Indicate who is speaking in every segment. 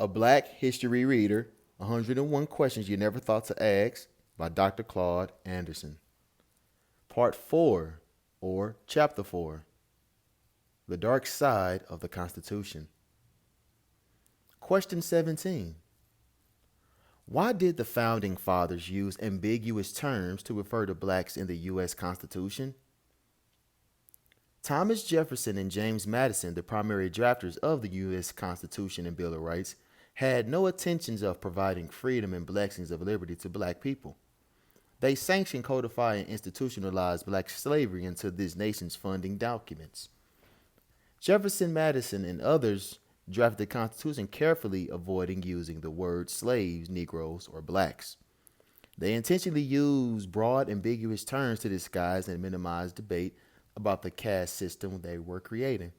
Speaker 1: A Black History Reader, 101 Questions You Never Thought to Ask by Dr. Claud Anderson. Part 4, or Chapter 4, The Dark Side of the Constitution. Question 17. Why did the Founding Fathers use ambiguous terms to refer to blacks in the U.S. Constitution? Thomas Jefferson and James Madison, the primary drafters of the U.S. Constitution and Bill of Rights, had no intentions of providing freedom and blessings of liberty to black people. They sanctioned, codified, and institutionalized black slavery into this nation's funding documents. Jefferson, Madison, and others drafted the Constitution carefully, avoiding using the words slaves, Negroes, or blacks. They intentionally used broad, ambiguous terms to disguise and minimize debate about the caste system they were creating.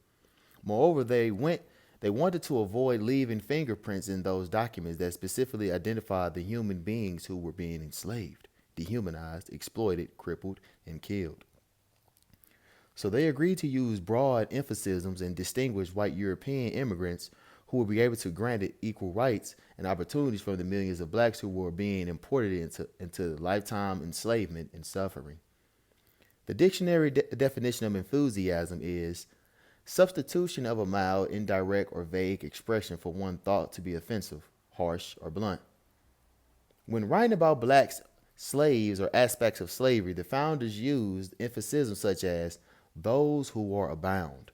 Speaker 1: Moreover, they wanted to avoid leaving fingerprints in those documents that specifically identified the human beings who were being enslaved, dehumanized, exploited, crippled, and killed. So they agreed to use broad emphasis and distinguish white European immigrants who would be able to grant it equal rights and opportunities from the millions of blacks who were being imported into lifetime enslavement and suffering. The dictionary definition of enthusiasm is substitution of a mild, indirect, or vague expression for one thought to be offensive, harsh, or blunt. When writing about blacks, slaves, or aspects of slavery, the founders used emphasis such as those who are abound,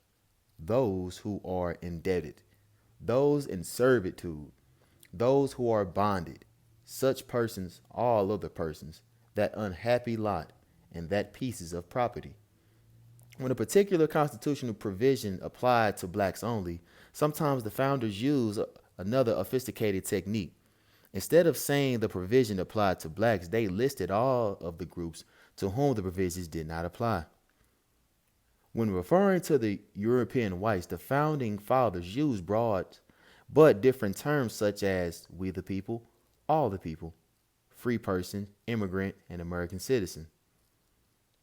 Speaker 1: those who are indebted, those in servitude, those who are bonded, such persons, all other persons, that unhappy lot, and that pieces of property. When a particular constitutional provision applied to blacks only, sometimes the founders used another sophisticated technique. Instead of saying the provision applied to blacks, they listed all of the groups to whom the provisions did not apply. When referring to the European whites, the founding fathers used broad but different terms such as we the people, all the people, free person, immigrant, and American citizen.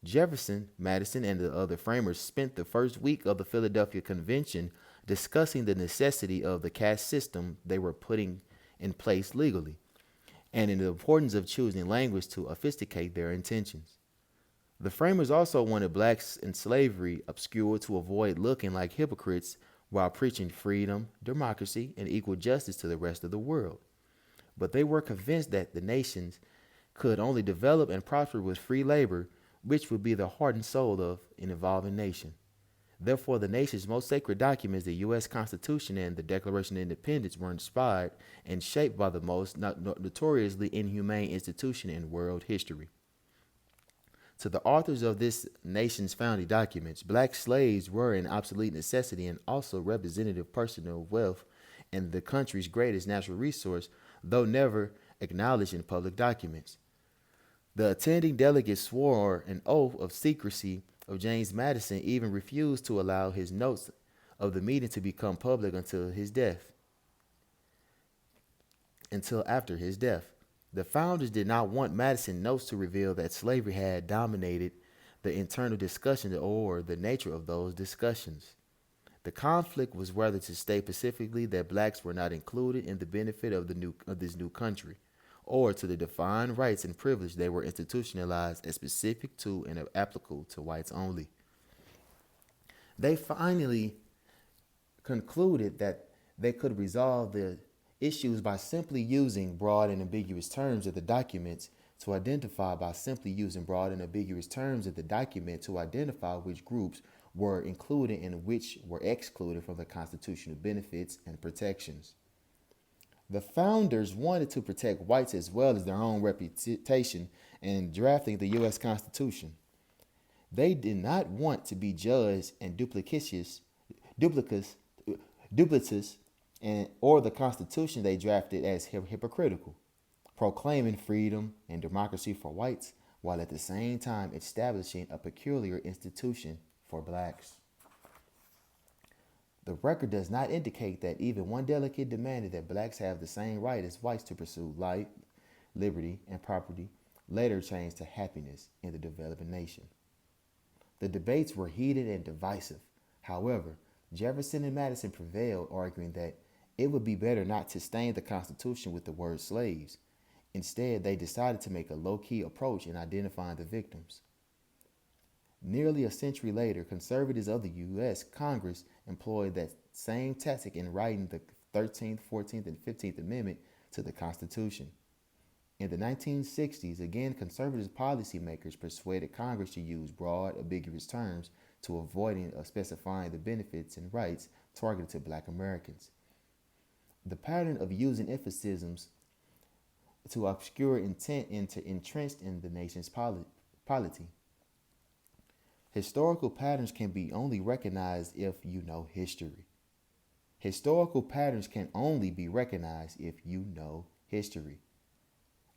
Speaker 1: Jefferson, Madison, and the other framers spent the first week of the Philadelphia Convention discussing the necessity of the caste system they were putting in place legally, and in the importance of choosing language to obfuscate their intentions. The framers also wanted blacks in slavery obscured to avoid looking like hypocrites while preaching freedom, democracy, and equal justice to the rest of the world. But they were convinced that the nations could only develop and prosper with free labor, which would be the heart and soul of an evolving nation. Therefore, the nation's most sacred documents, the U.S. Constitution and the Declaration of Independence, were inspired and shaped by the most notoriously inhumane institution in world history. To the authors of this nation's founding documents, black slaves were an obsolete necessity and also representative personal wealth and the country's greatest natural resource, though never acknowledged in public documents. The attending delegates swore an oath of secrecy of James Madison, even refused to allow his notes of the meeting to become public until after his death. The founders did not want Madison notes to reveal that slavery had dominated the internal discussion or the nature of those discussions. The conflict was whether to state specifically that blacks were not included in the benefit of this new country, or to the defined rights and privilege they were institutionalized as specific to and applicable to whites only. They finally concluded that they could resolve the issues by simply using broad and ambiguous terms of the documents to identify which groups were included and which were excluded from the constitutional benefits and protections. The founders wanted to protect whites as well as their own reputation in drafting the U.S. Constitution. They did not want to be judged and duplicitous, or the Constitution they drafted as hypocritical, proclaiming freedom and democracy for whites while at the same time establishing a peculiar institution for blacks. The record does not indicate that even one delegate demanded that blacks have the same right as whites to pursue life, liberty, and property, later changed to happiness in the developing nation. The debates were heated and divisive. However, Jefferson and Madison prevailed, arguing that It would be better not to stain the Constitution with the word slaves. Instead, they decided to make a low key approach in identifying the victims. Nearly a century later, conservatives of the U.S. Congress employed that same tactic in writing the 13th, 14th, and 15th Amendment to the Constitution. In the 1960s, again, conservative policymakers persuaded Congress to use broad, ambiguous terms to avoid specifying the benefits and rights targeted to black Americans. The pattern of using emphasis to obscure intent entrenched in the nation's polity. Historical patterns can be only recognized if you know history. Historical patterns can only be recognized if you know history.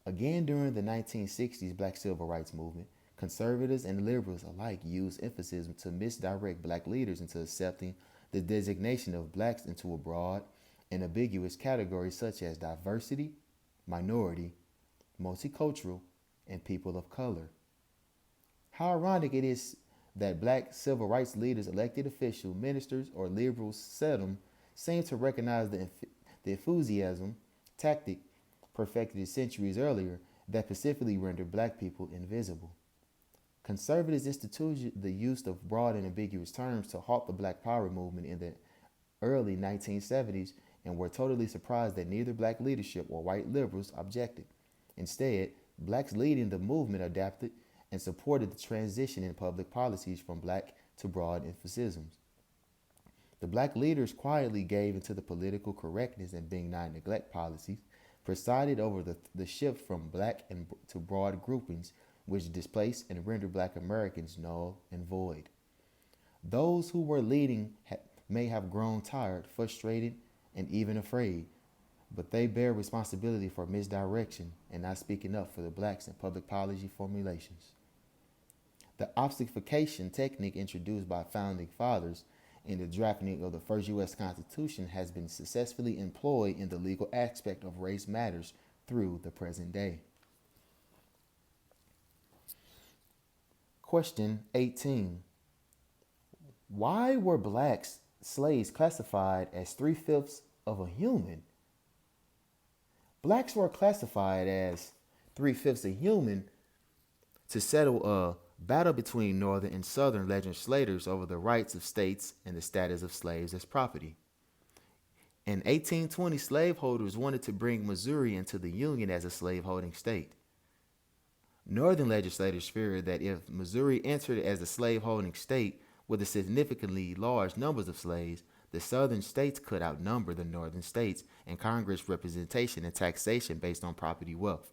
Speaker 1: Again, during the 1960s Black Civil Rights Movement, conservatives and liberals alike used emphasis to misdirect black leaders into accepting the designation of blacks into a broad and ambiguous categories such as diversity, minority, multicultural, and people of color. How ironic it is that black civil rights leaders, elected officials, ministers, or liberals seem to recognize the enthusiasm tactic perfected centuries earlier that specifically rendered black people invisible. Conservatives instituted the use of broad and ambiguous terms to halt the Black Power movement in the early 1970s and were totally surprised that neither black leadership or white liberals objected. Instead, blacks leading the movement adapted and supported the transition in public policies from black to broad emphasis. The black leaders quietly gave into the political correctness and being non-neglect policies, presided over the shift from black to broad groupings, which displaced and rendered black Americans null and void. Those who were leading may have grown tired, frustrated, and even afraid, but they bear responsibility for misdirection and not speaking up for the blacks in public policy formulations. The obfuscation technique introduced by founding fathers in the drafting of the first U.S. Constitution has been successfully employed in the legal aspect of race matters through the present day. Question 18. Why were blacks slaves classified as three-fifths of a human? Blacks were classified as three-fifths a human to settle a battle between northern and southern legislators over the rights of states and the status of slaves as property. In 1820, slaveholders wanted to bring Missouri into the Union as a slaveholding state. Northern legislators feared that if Missouri entered as a slaveholding state with a significantly large numbers of slaves, the southern states could outnumber the northern states in Congress representation and taxation based on property wealth.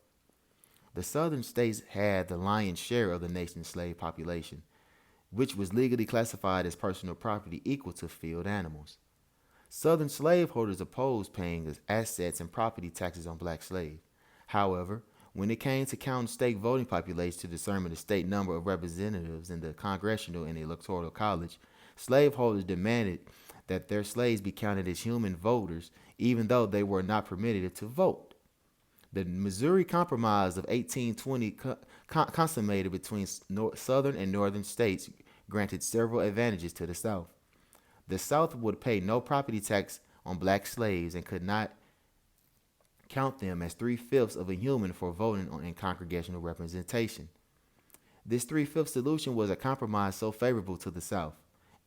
Speaker 1: The southern states had the lion's share of the nation's slave population, which was legally classified as personal property equal to field animals. Southern slaveholders opposed paying assets and property taxes on black slaves. However, when it came to counting state voting populations to determine the state number of representatives in the congressional and electoral college, slaveholders demanded that their slaves be counted as human voters, even though they were not permitted to vote. The Missouri Compromise of 1820 consummated between southern and northern states granted several advantages to the South. The South would pay no property tax on black slaves and could not count them as three-fifths of a human for voting in congressional representation. This three-fifths solution was a compromise so favorable to the South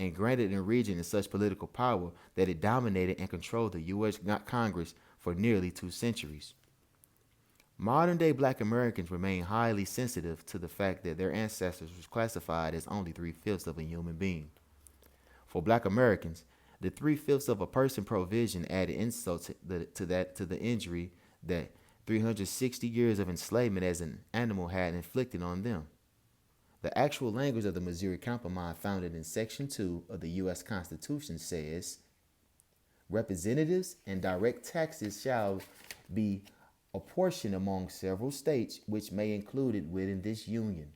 Speaker 1: and granted a region in such political power that it dominated and controlled the U.S. Congress for nearly 2 centuries. Modern-day black Americans remain highly sensitive to the fact that their ancestors were classified as only three-fifths of a human being. For black Americans, the three-fifths of a person provision added insult to the injury that 360 years of enslavement as an animal had inflicted on them. The actual language of the Missouri Compromise, founded in Section 2 of the U.S. Constitution, says, representatives and direct taxes shall be apportioned among several states which may include it within this union,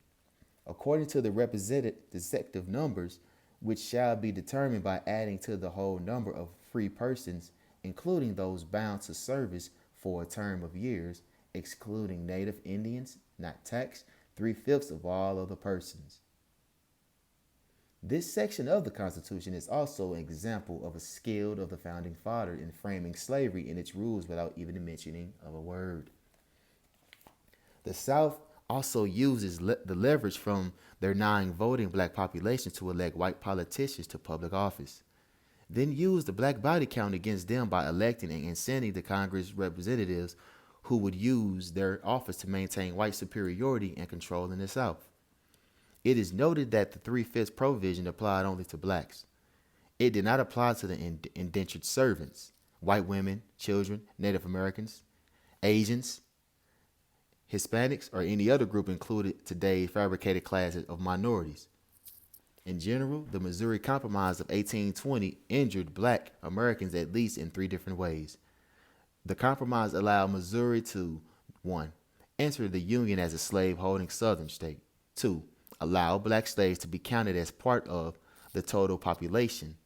Speaker 1: according to the representative numbers, which shall be determined by adding to the whole number of free persons, including those bound to service for a term of years, excluding native Indians, not taxed, three-fifths of all other persons. This section of the Constitution is also an example of a skill of the founding father in framing slavery and its rules without even the mentioning of a word. The South also uses the leverage from their non-voting black population to elect white politicians to public office, then use the black body count against them by electing and sending the Congress representatives who would use their office to maintain white superiority and control in the South. It is noted that the three-fifths provision applied only to blacks. It did not apply to the indentured servants, white women, children, Native Americans, Asians, Hispanics, or any other group included today's fabricated classes of minorities. In general, the Missouri Compromise of 1820 injured black Americans at least in three different ways. The compromise allowed Missouri to 1. Enter the Union as a slave-holding southern state. 2. Allow black slaves to be counted as part of the total population.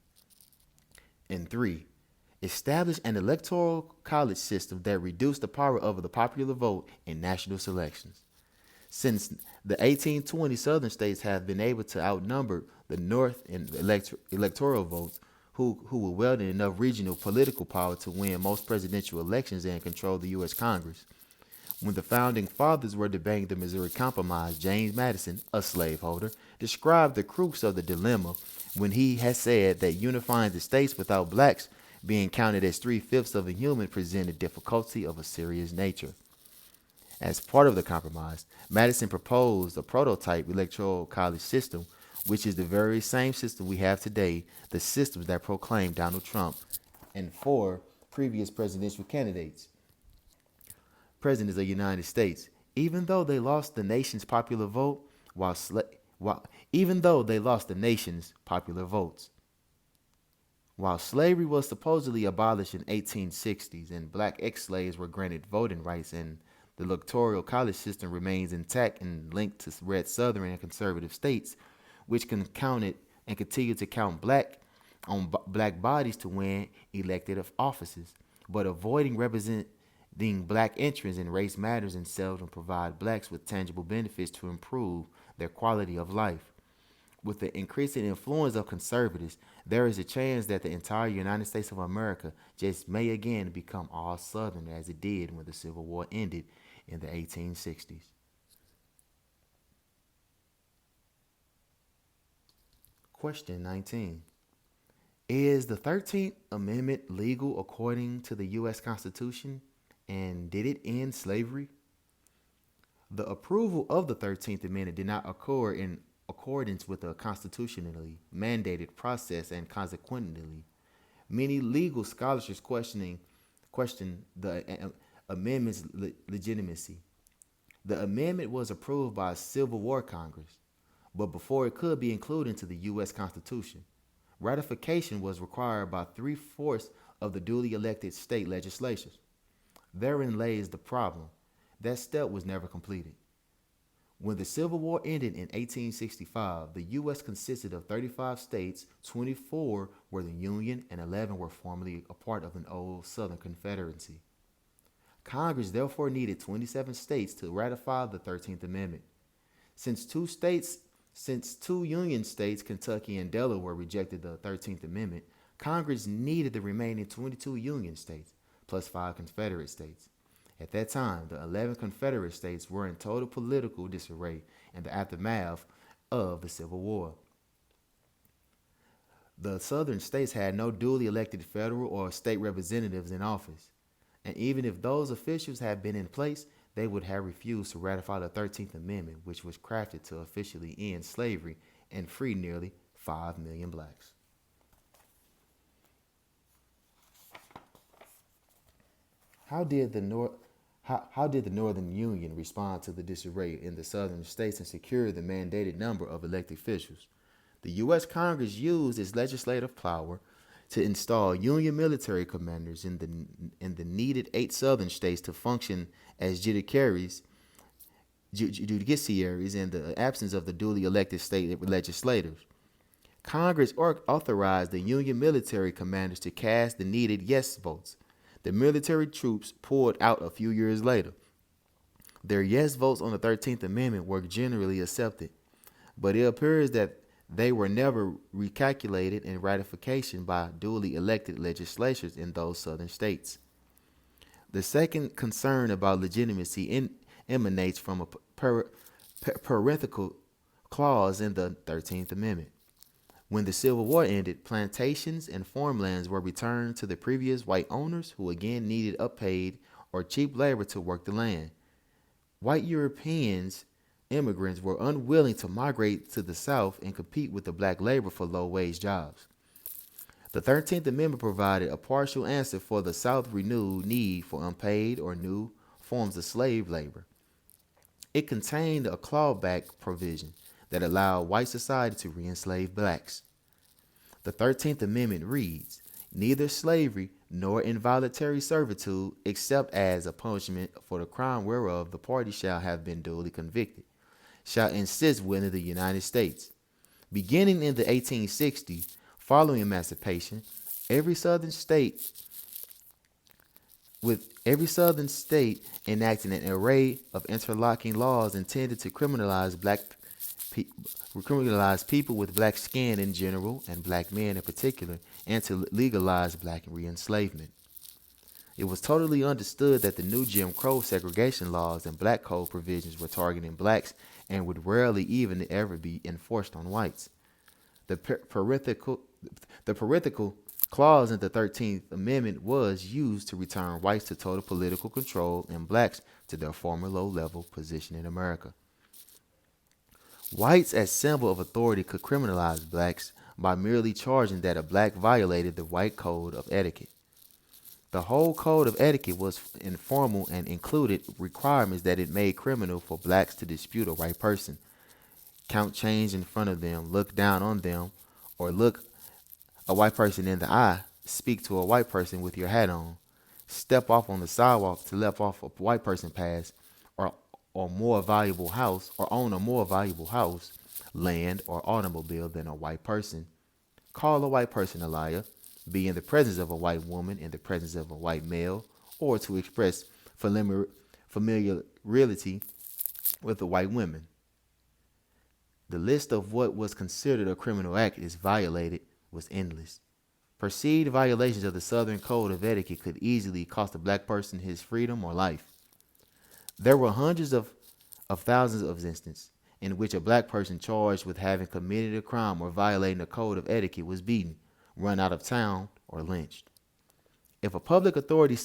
Speaker 1: And 3. Establish an electoral college system that reduced the power of the popular vote in national elections. Since the 1820 southern states have been able to outnumber the North in electoral votes, who were wielding enough regional political power to win most presidential elections and control the U.S. Congress. When the founding fathers were debating the Missouri Compromise, James Madison, a slaveholder, described the crux of the dilemma when he had said that unifying the states without blacks being counted as three-fifths of a human presented difficulty of a serious nature. As part of the compromise, Madison proposed a prototype electoral college system, which is the very same system we have today, the systems that proclaimed Donald Trump and 4 previous presidential candidates, presidents of the United States, even though they lost the nation's popular vote even though they lost the nation's popular votes. While slavery was supposedly abolished in 1860s and black ex-slaves were granted voting rights and the electoral college system remains intact and linked to red southern and conservative states, which can count it and continue to count black bodies to win elected offices, but avoiding representing black interests in race matters and seldom provide blacks with tangible benefits to improve their quality of life. With the increasing influence of conservatives, there is a chance that the entire United States of America just may again become all Southern as it did when the Civil War ended in the 1860s. Question 19. Is the 13th Amendment legal according to the U.S. Constitution, and did it end slavery? The approval of the 13th Amendment did not occur in accordance with a constitutionally mandated process, and consequently, many legal scholars question the amendment's legitimacy. The amendment was approved by a Civil War Congress, but before it could be included into the U.S. Constitution, ratification was required by three-fourths of the duly elected state legislatures. Therein lays the problem. That step was never completed. When the Civil War ended in 1865, the U.S. consisted of 35 states, 24 were the Union, and 11 were formerly a part of an old Southern Confederacy. Congress therefore needed 27 states to ratify the 13th Amendment. Since two Union states, Kentucky and Delaware, rejected the 13th Amendment, Congress needed the remaining 22 Union states, plus 5 Confederate states. At that time, the 11 Confederate states were in total political disarray in the aftermath of the Civil War. The Southern states had no duly elected federal or state representatives in office, and even if those officials had been in place, they would have refused to ratify the 13th Amendment, which was crafted to officially end slavery and free nearly 5 million blacks. How did the Northern Union respond to the disarray in the Southern states and secure the mandated number of elected officials? The U.S. Congress used its legislative power to install Union military commanders in the needed 8 Southern states to function as judiciaries in the absence of the duly elected state legislators. Congress authorized the Union military commanders to cast the needed yes votes. The military troops pulled out a few years later. Their yes votes on the 13th Amendment were generally accepted, but it appears that They were never recalculated in ratification by duly elected legislatures in those southern states. The second concern about legitimacy emanates from a parenthetical clause in the 13th Amendment. When the Civil War ended, plantations and farmlands were returned to the previous white owners who again needed unpaid or cheap labor to work the land. White Europeans, immigrants, were unwilling to migrate to the South and compete with the black labor for low wage jobs. The 13th Amendment provided a partial answer for the South's renewed need for unpaid or new forms of slave labor. It contained a clawback provision that allowed white society to re-enslave blacks. The 13th Amendment reads, "Neither slavery nor involuntary servitude, except as a punishment for the crime whereof the party shall have been duly convicted, shall exist within the United States." Beginning in the 1860s, following emancipation, every southern state enacting an array of interlocking laws intended to criminalize people with black skin in general and black men in particular, and to legalize black re-enslavement. It was totally understood that the new Jim Crow segregation laws and black code provisions were targeting blacks and would rarely even ever be enforced on whites. The parenthetical clause in the 13th Amendment was used to return whites to total political control and blacks to their former low-level position in America. Whites, as symbol of authority, could criminalize blacks by merely charging that a black violated the white code of etiquette. The whole code of etiquette was informal and included requirements that it made criminal for blacks to dispute a white person, count change in front of them, look down on them, or look a white person in the eye, speak to a white person with your hat on, step off on the sidewalk to let off a white person pass, or more valuable house, or own a more valuable house, land, or automobile than a white person, call a white person a liar, be in the presence of a white woman in the presence of a white male, or to express familiarity with a white woman. The list of what was considered a criminal act is violated was endless. Perceived violations of the Southern Code of Etiquette could easily cost a black person his freedom or life. There were hundreds of thousands of instances in which a black person charged with having committed a crime or violating the code of etiquette was beaten, run out of town, or lynched. If a public authority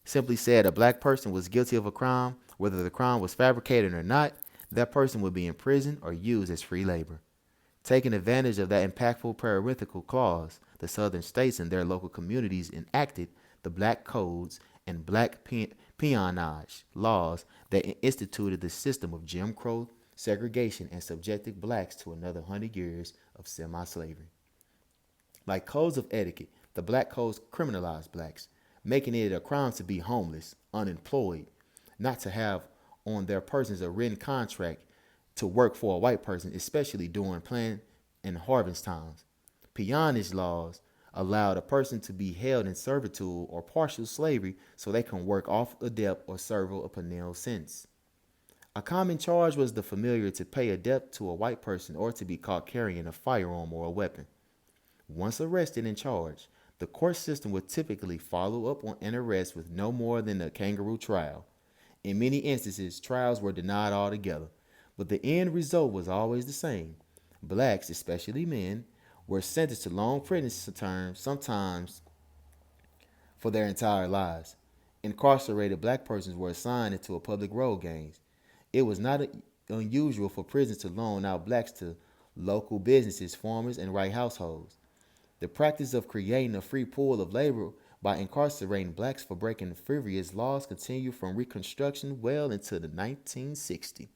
Speaker 1: simply said a black person was guilty of a crime, whether the crime was fabricated or not, that person would be imprisoned or used as free labor. Taking advantage of that impactful parenthetical clause, the southern states and their local communities enacted the black codes and black peonage laws that instituted the system of Jim Crow segregation and subjected blacks to another 100 years of semi-slavery. Like codes of etiquette, the black codes criminalized blacks, making it a crime to be homeless, unemployed, not to have on their persons a written contract to work for a white person, especially during plant and harvest times. Peonage laws allowed a person to be held in servitude or partial slavery so they can work off a debt or serve a penal sentence. A common charge was the failure to pay a debt to a white person or to be caught carrying a firearm or a weapon. Once arrested and charged, the court system would typically follow up on an arrest with no more than a kangaroo trial. In many instances, trials were denied altogether, but the end result was always the same. Blacks, especially men, were sentenced to long prison terms, sometimes for their entire lives. Incarcerated black persons were assigned into a public road gangs. It was not unusual for prisons to loan out blacks to local businesses, farmers, and white households. The practice of creating a free pool of labor by incarcerating blacks for breaking frivolous laws continued from Reconstruction well into the 1960s.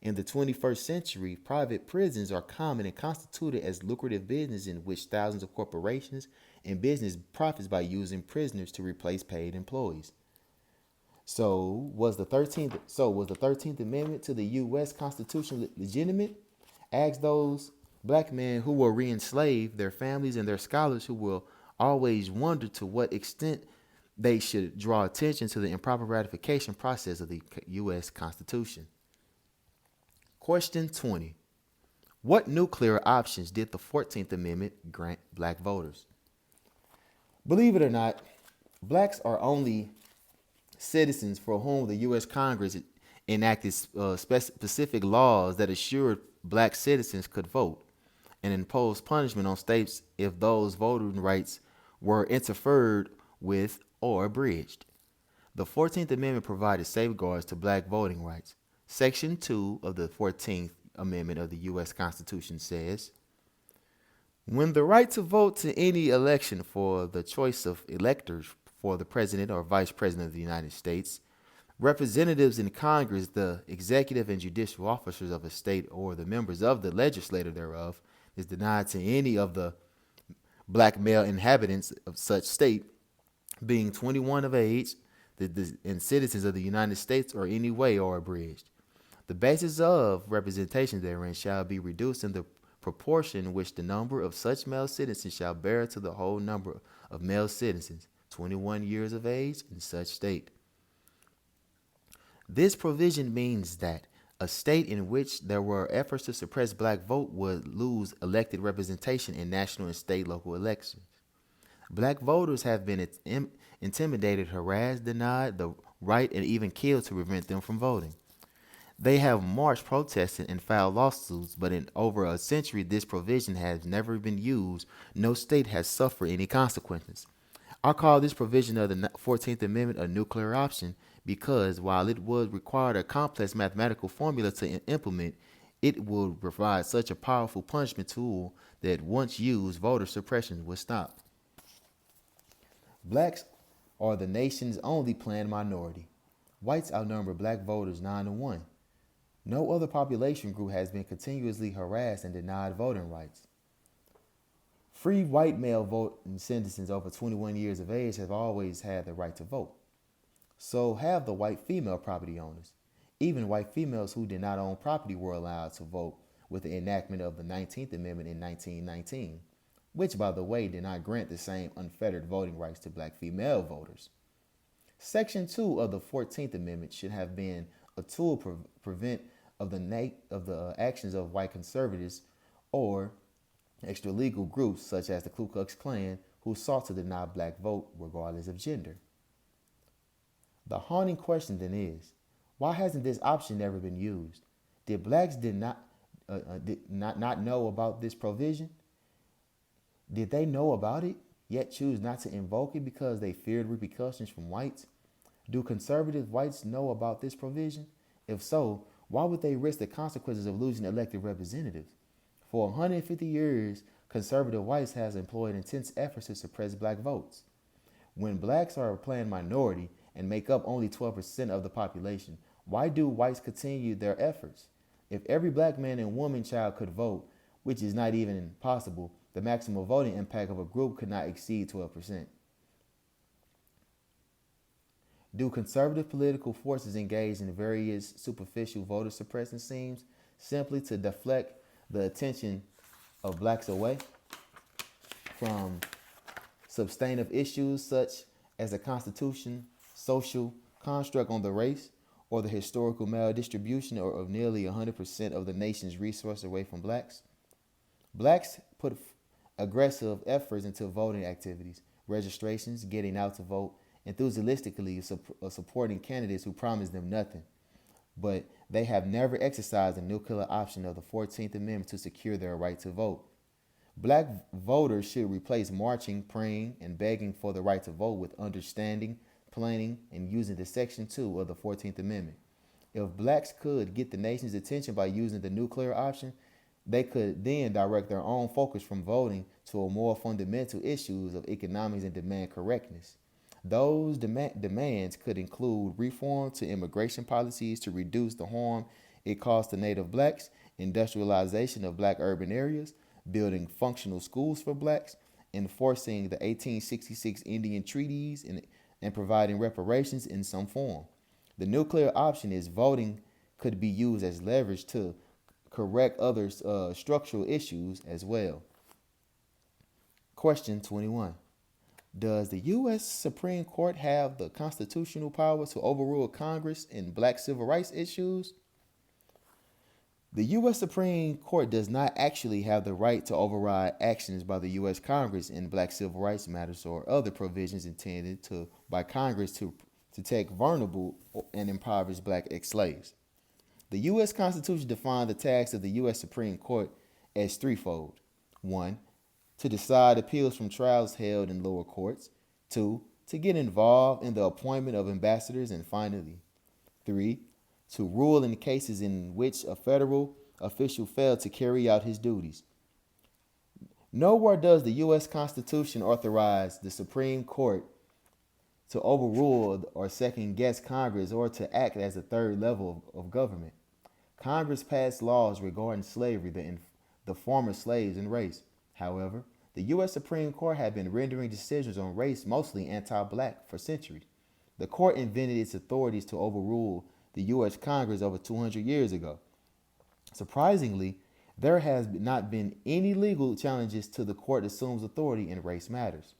Speaker 1: In the 21st century, private prisons are common and constituted as lucrative business in which thousands of corporations and business profits by using prisoners to replace paid employees. So was the 13th Amendment to the U.S. Constitution legitimate? Ask those black men who were re-enslaved, their families, and their scholars who will always wonder to what extent they should draw attention to the improper ratification process of the U.S. Constitution. Question 20. What nuclear options did the 14th Amendment grant black voters? Believe it or not, blacks are only citizens for whom the U.S. Congress enacted specific laws that assured black citizens could vote and imposed punishment on states if those voting rights were interfered with or abridged. The 14th Amendment provided safeguards to black voting rights. Section 2 of the 14th Amendment of the U.S. Constitution says, when the right to vote to any election for the choice of electors for the President or Vice President of the United States, representatives in Congress, the executive and judicial officers of a state, or the members of the legislature thereof, is denied to any of the black male inhabitants of such state, being 21 of age, and citizens of the United States or any way or abridged. The basis of representation therein shall be reduced in the proportion which the number of such male citizens shall bear to the whole number of male citizens, 21 years of age in such state. This provision means that a state in which there were efforts to suppress black vote would lose elected representation in national and state local elections. Black voters have been intimidated, harassed, denied the right, and even killed to prevent them from voting. They have marched, protested, and filed lawsuits, but in over a century, this provision has never been used. No state has suffered any consequences. I call this provision of the 14th Amendment a nuclear option because while it would require a complex mathematical formula to implement, it would provide such a powerful punishment tool that once used, voter suppression would stop. Blacks are the nation's only planned minority. Whites outnumber black voters 9-1. No other population group has been continuously harassed and denied voting rights. Free white male voting citizens over 21 years of age have always had the right to vote. So have the white female property owners. Even white females who did not own property were allowed to vote with the enactment of the 19th Amendment in 1919, which, by the way, did not grant the same unfettered voting rights to black female voters. Section 2 of the 14th Amendment should have been a tool prevent of the actions of white conservatives or extra legal groups such as the Ku Klux Klan who sought to deny black vote regardless of gender. The haunting question then is, why hasn't this option never been used? Did blacks not know about this provision? Did they know about it, yet choose not to invoke it because they feared repercussions from whites? Do conservative whites know about this provision? If so, why would they risk the consequences of losing elected representatives? For 150 years, conservative whites has employed intense efforts to suppress black votes. When blacks are a planned minority and make up only 12% of the population, why do whites continue their efforts? If every black man and woman child could vote, which is not even possible, the maximum voting impact of a group could not exceed 12%. Do conservative political forces engage in various superficial voter suppression schemes simply to deflect the attention of blacks away from substantive issues such as the Constitution, social construct on the race, or the historical maldistribution of nearly 100% of the nation's resources away from blacks? Blacks put aggressive efforts into voting activities, registrations, getting out to vote, enthusiastically supporting candidates who promise them nothing. But they have never exercised the nuclear option of the 14th Amendment to secure their right to vote. Black voters should replace marching, praying, and begging for the right to vote with understanding, planning, and using the Section 2 of the 14th Amendment. If blacks could get the nation's attention by using the nuclear option, they could then direct their own focus from voting to a more fundamental issues of economics and demand correctness. Those demands could include reform to immigration policies to reduce the harm it caused to native blacks, industrialization of black urban areas, building functional schools for blacks, enforcing the 1866 Indian treaties, and providing reparations in some form. The nuclear option is voting could be used as leverage to correct other structural issues as well. Question 21. Does the U.S. Supreme Court have the constitutional power to overrule Congress in black civil rights issues? The U.S. Supreme Court does not actually have the right to override actions by the U.S. Congress in black civil rights matters or other provisions intended by Congress to protect vulnerable and impoverished black ex-slaves. The U.S. Constitution defined the tasks of the U.S. Supreme Court as threefold. One, to decide appeals from trials held in lower courts. Two, to get involved in the appointment of ambassadors. And finally, three, to rule in cases in which a federal official failed to carry out his duties. Nowhere does the U.S. Constitution authorize the Supreme Court to overrule or second guess Congress or to act as a third level of government. Congress passed laws regarding slavery, the former slaves, and race. However, the U.S. Supreme Court had been rendering decisions on race mostly anti-black for centuries. The court invented its authorities to overrule the U.S. Congress over 200 years ago. Surprisingly, there has not been any legal challenges to the court assumes authority in race matters.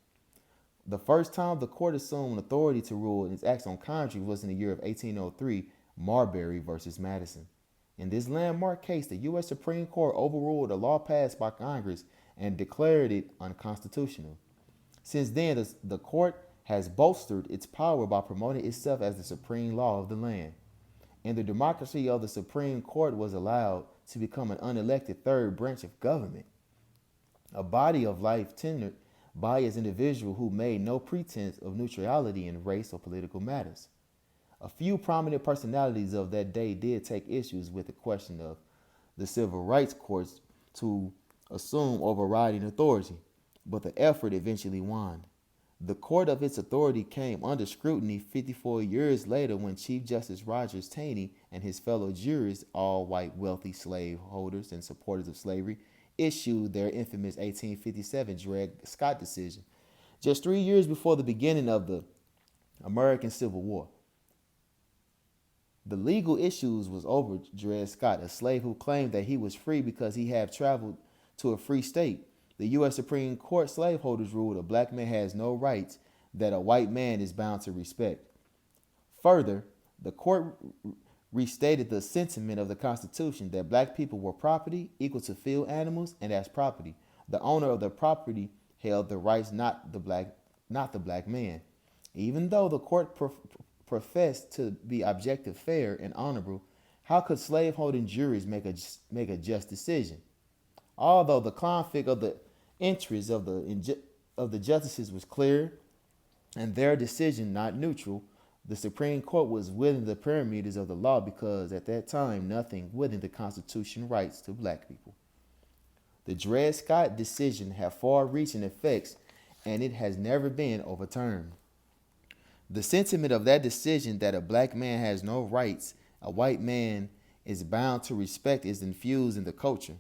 Speaker 1: The first time the court assumed authority to rule in its acts on Congress was in the year of 1803, Marbury versus Madison. In this landmark case, the U.S. Supreme Court overruled a law passed by Congress and declared it unconstitutional. Since then, the court has bolstered its power by promoting itself as the supreme law of the land. And the democracy of the Supreme Court was allowed to become an unelected third branch of government, a body of life tendered by its individual who made no pretense of neutrality in race or political matters. A few prominent personalities of that day did take issues with the question of the civil rights courts to assume overriding authority, but the effort eventually won. The court of its authority came under scrutiny 54 years later when Chief Justice Rogers Taney and his fellow jurists, all white wealthy slaveholders and supporters of slavery, issued their infamous 1857 Dred Scott decision, just 3 years before the beginning of the American Civil War. The legal issues was over Dred Scott, a slave who claimed that he was free because he had traveled to a free state. The U.S. Supreme Court slaveholders ruled a black man has no rights that a white man is bound to respect. Further, the court restated the sentiment of the Constitution that black people were property equal to field animals, and as property, the owner of the property held the rights, not the black man. Even though the court professed to be objective, fair, and honorable, how could slaveholding juries make a just decision? Although the conflict of the interests of the justices was clear and their decision not neutral, the Supreme Court was within the parameters of the law because at that time nothing within the Constitution rights to black people. The Dred Scott decision had far-reaching effects and it has never been overturned. The sentiment of that decision that a black man has no rights a white man is bound to respect is infused in the culture.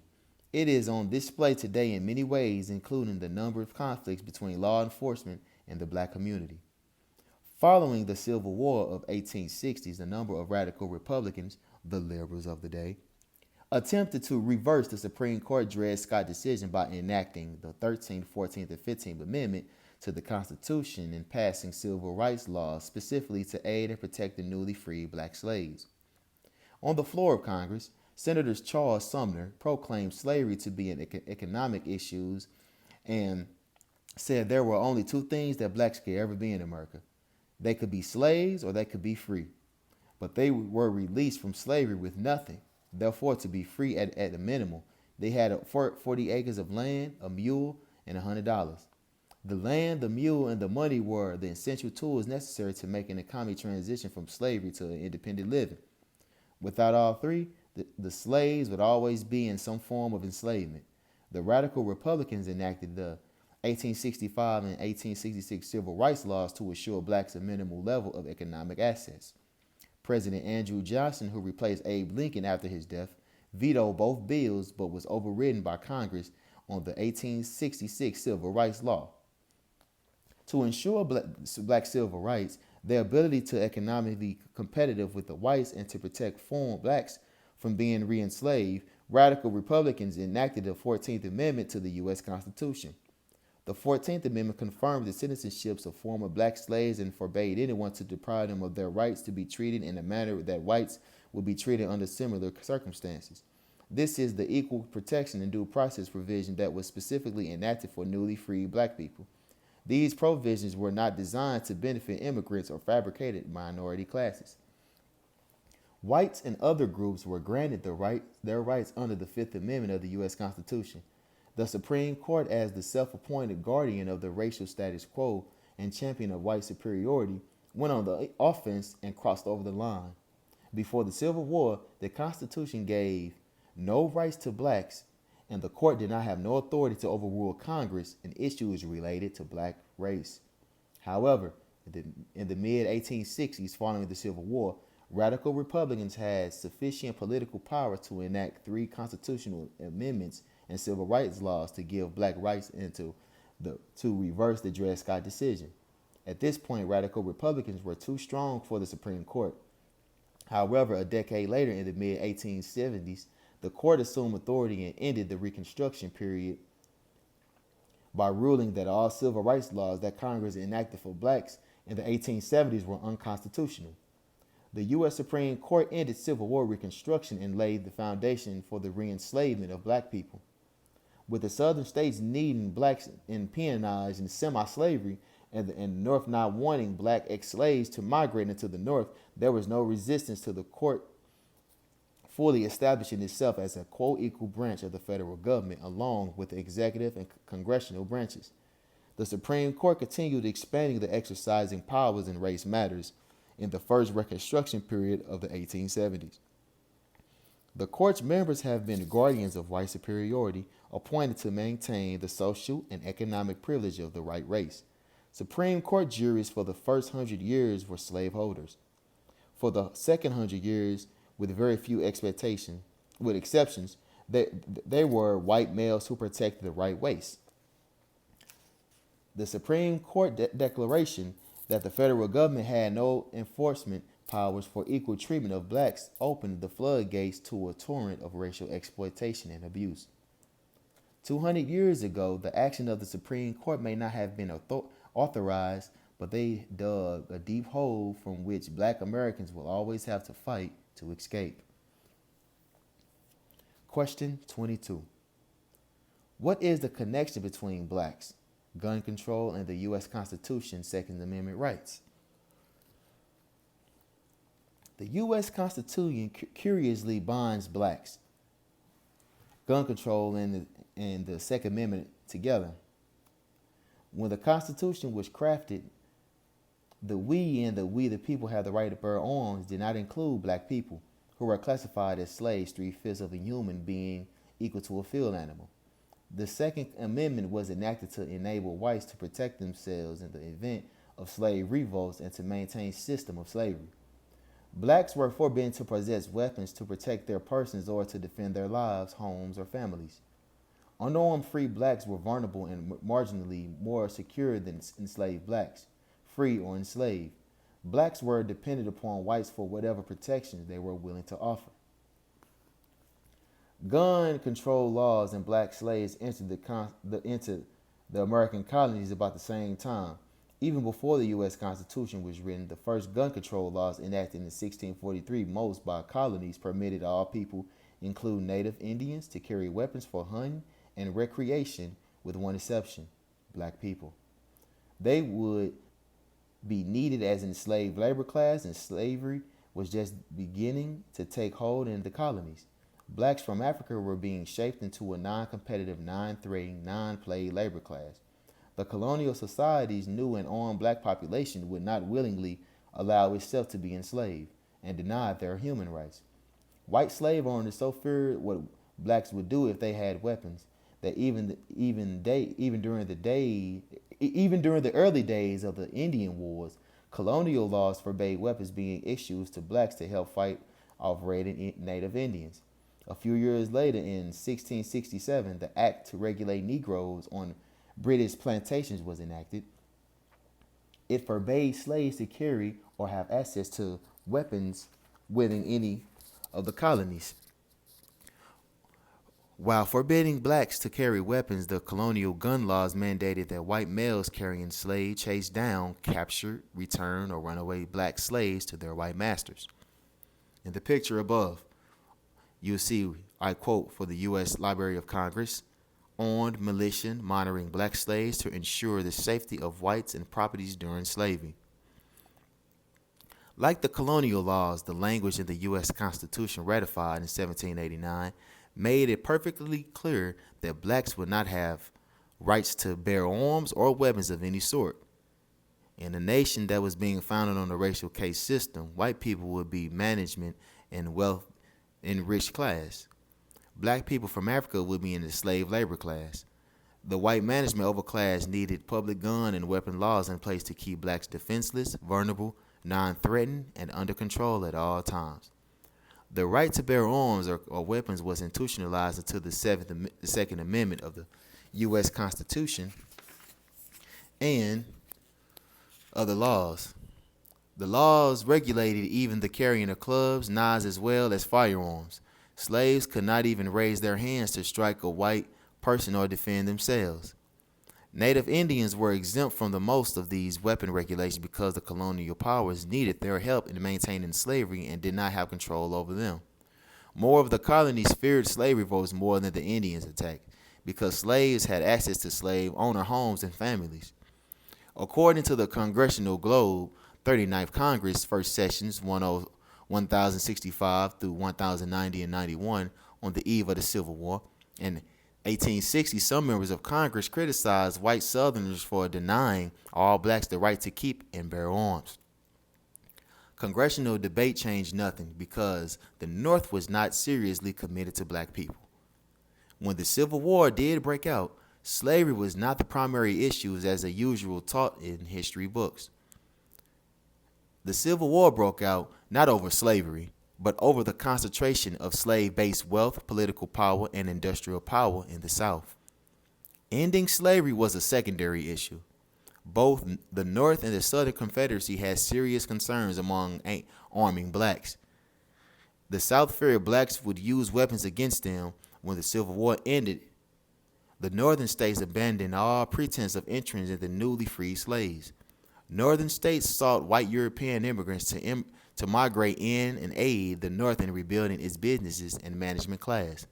Speaker 1: It is on display today in many ways, including the number of conflicts between law enforcement and the black community. Following the Civil War of 1860s, a number of radical Republicans, the liberals of the day, attempted to reverse the Supreme Court Dred Scott decision by enacting the 13th, 14th, and 15th Amendment to the Constitution and passing civil rights laws specifically to aid and protect the newly freed black slaves. On the floor of Congress, Senator Charles Sumner proclaimed slavery to be an economic issue and said there were only two things that blacks could ever be in America. They could be slaves or they could be free. But they were released from slavery with nothing. Therefore, to be free at a minimum, they had 40 acres of land, a mule, and $100. The land, the mule, and the money were the essential tools necessary to make an economic transition from slavery to independent living. Without all three, the slaves would always be in some form of enslavement. The radical Republicans enacted the 1865 and 1866 civil rights laws to assure blacks a minimal level of economic access. President Andrew Johnson, who replaced Abe Lincoln after his death, vetoed both bills but was overridden by Congress on the 1866 civil rights law. To ensure black civil rights, their ability to economically competitive with the whites and to protect foreign blacks from being re-enslaved, radical Republicans enacted the 14th Amendment to the U.S. Constitution. The 14th Amendment confirmed the citizenships of former black slaves and forbade anyone to deprive them of their rights to be treated in a manner that whites would be treated under similar circumstances. This is the equal protection and due process provision that was specifically enacted for newly freed black people. These provisions were not designed to benefit immigrants or fabricated minority classes. Whites and other groups were granted their rights under the Fifth Amendment of the U.S. Constitution. The Supreme Court, as the self-appointed guardian of the racial status quo and champion of white superiority, went on the offense and crossed over the line. Before the Civil War, the Constitution gave no rights to blacks, and the court did not have no authority to overrule Congress in issues related to black race. However, in the mid-1860s, following the Civil War, radical Republicans had sufficient political power to enact 3 constitutional amendments and civil rights laws to give black rights and to reverse the Dred Scott decision. At this point, radical Republicans were too strong for the Supreme Court. However, a decade later, in the mid-1870s, the court assumed authority and ended the Reconstruction period by ruling that all civil rights laws that Congress enacted for blacks in the 1870s were unconstitutional. The U.S. Supreme Court ended Civil War Reconstruction and laid the foundation for the re-enslavement of black people. With the southern states needing blacks in peonage and semi-slavery, and the North not wanting black ex-slaves to migrate into the North, there was no resistance to the court fully establishing itself as a co-equal branch of the federal government along with the executive and congressional branches. The Supreme Court continued expanding the exercising powers in race matters in the first Reconstruction period of the 1870s. The court's members have been guardians of white superiority, appointed to maintain the social and economic privilege of the white race. Supreme Court juries for the first 100 years were slaveholders. For the second 100 years, with very few exceptions, they were white males who protected the right race. The Supreme Court declaration that the federal government had no enforcement powers for equal treatment of blacks opened the floodgates to a torrent of racial exploitation and abuse. 200 years ago, the action of the Supreme Court may not have been authorized, but they dug a deep hole from which black Americans will always have to fight to escape. Question 22. What is the connection between blacks, gun control, and the U.S. Constitution's Second Amendment rights? The U.S. Constitution curiously binds blacks, gun control, and the Second Amendment together. When the Constitution was crafted, the we the people have the right to bear arms did not include black people, who were classified as slaves, 3/5 of a human being equal to a field animal. The Second Amendment was enacted to enable whites to protect themselves in the event of slave revolts and to maintain a system of slavery. Blacks were forbidden to possess weapons to protect their persons or to defend their lives, homes, or families. Unarmed free blacks were vulnerable and marginally more secure than enslaved blacks, free or enslaved. Blacks were dependent upon whites for whatever protections they were willing to offer. Gun control laws and black slaves entered the American colonies about the same time. Even before the U.S. Constitution was written, the first gun control laws enacted in 1643, most by colonies, permitted all people, including native Indians, to carry weapons for hunting and recreation, with one exception: black people. They would be needed as an enslaved labor class, and slavery was just beginning to take hold in the colonies. Blacks from Africa were being shaped into a non-competitive, non-threatening, non-played labor class. The colonial societies knew an armed black population would not willingly allow itself to be enslaved, and denied their human rights. White slave owners so feared what blacks would do if they had weapons that even during the early days of the Indian Wars, colonial laws forbade weapons being issued to blacks to help fight off raiding native Indians. A few years later, in 1667, the Act to regulate Negroes on British plantations was enacted. It forbade slaves to carry or have access to weapons within any of the colonies. While forbidding blacks to carry weapons, the colonial gun laws mandated that white males carrying slaves chase down, capture, return, or runaway black slaves to their white masters. In the picture above, you'll see I quote, for the U.S. Library of Congress, armed militia monitoring black slaves to ensure the safety of whites and properties during slavery. Like the colonial laws, the language in the U.S. Constitution ratified in 1789 made it perfectly clear that blacks would not have rights to bear arms or weapons of any sort. In a nation that was being founded on a racial caste system, white people would be management and wealth enriched class. Black people from Africa would be in the slave labor class. The white management overclass needed public gun and weapon laws in place to keep blacks defenseless, vulnerable, non-threatened, and under control at all times. The right to bear arms or weapons was institutionalized until the Second Amendment of the U.S. Constitution and other laws. The laws regulated even the carrying of clubs, knives, as well as firearms. Slaves could not even raise their hands to strike a white person or defend themselves. Native Indians were exempt from the most of these weapon regulations because the colonial powers needed their help in maintaining slavery and did not have control over them. More of the colonies feared slave revolts more than the Indians attacked because slaves had access to slave owner homes and families. According to the Congressional Globe, 39th Congress, first sessions 1065 through 1090 and 91 on the eve of the Civil War, in 1860, some members of Congress criticized white Southerners for denying all blacks the right to keep and bear arms. Congressional debate changed nothing because the North was not seriously committed to black people. When the Civil War did break out, slavery was not the primary issue as usual taught in history books. The Civil War broke out not over slavery, but over the concentration of slave-based wealth, political power, and industrial power in the South. Ending slavery was a secondary issue. Both the North and the Southern Confederacy had serious concerns among arming blacks. The South feared blacks would use weapons against them. When the Civil War ended, the Northern states abandoned all pretense of entrance into newly freed slaves. Northern states sought white European immigrants to migrate in and aid the North in rebuilding its businesses and management class.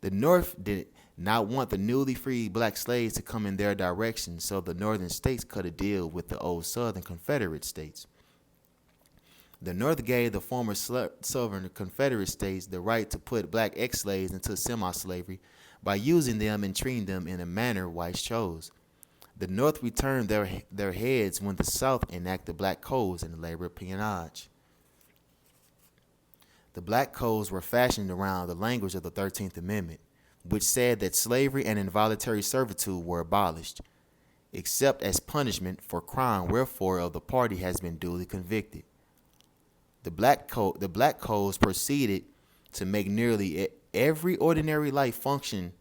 Speaker 1: The North did not want the newly freed black slaves to come in their direction, so the Northern states cut a deal with the old Southern Confederate states. The North gave the former Southern Confederate states the right to put black ex-slaves into semi-slavery by using them and treating them in a manner whites chose. The North returned their heads when the South enacted black codes and labor peonage. The black codes were fashioned around the language of the 13th Amendment, which said that slavery and involuntary servitude were abolished, except as punishment for crime wherefore of the party has been duly convicted. The black codes proceeded to make nearly every ordinary life function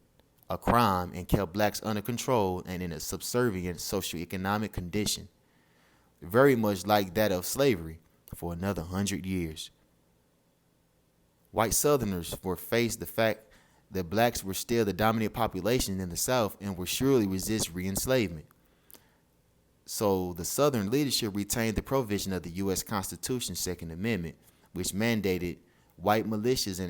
Speaker 1: a crime and kept blacks under control and in a subservient socioeconomic condition, very much like that of slavery, for another 100 years. White Southerners were faced the fact that blacks were still the dominant population in the South and would surely resist re-enslavement. So the Southern leadership retained the provision of the U.S. Constitution's Second Amendment, which mandated white militias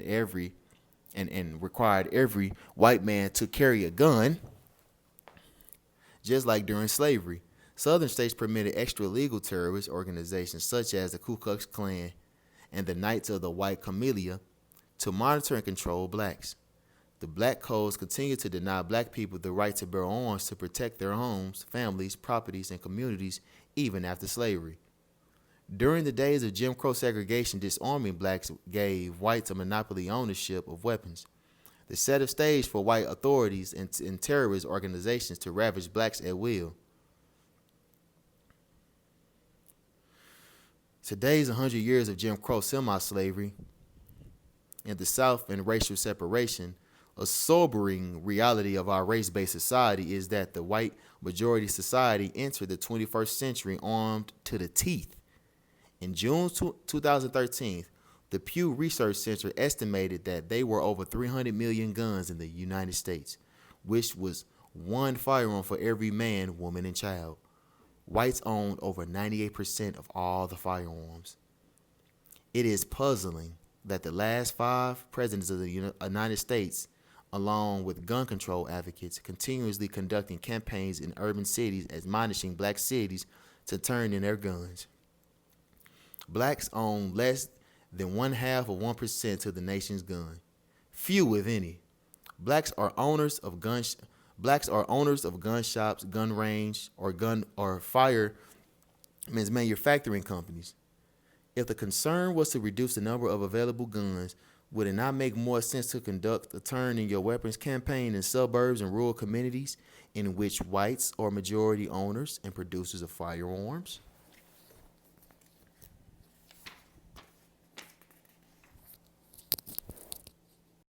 Speaker 1: and required every white man to carry a gun, just like during slavery. Southern states permitted extra-legal terrorist organizations such as the Ku Klux Klan and the Knights of the White Camellia to monitor and control blacks. The black codes continue to deny black people the right to bear arms to protect their homes, families, properties, and communities even after slavery. During the days of Jim Crow segregation, disarming blacks gave whites a monopoly ownership of weapons. This set the stage for white authorities and terrorist organizations to ravage blacks at will. Today's 100 years of Jim Crow semi-slavery in the South and racial separation, a sobering reality of our race-based society is that the white majority society entered the 21st century armed to the teeth. In June 2013, the Pew Research Center estimated that there were over 300 million guns in the United States, which was one firearm for every man, woman, and child. Whites owned over 98% of all the firearms. It is puzzling that the last five presidents of the United States, along with gun control advocates, continuously conducting campaigns in urban cities admonishing black cities to turn in their guns. Blacks own less than one half of 1% of the nation's gun. Few, if any. Blacks are owners of gun shops, gun range, or firearms manufacturing companies. If the concern was to reduce the number of available guns, would it not make more sense to conduct a turn in your weapons campaign in suburbs and rural communities in which whites are majority owners and producers of firearms?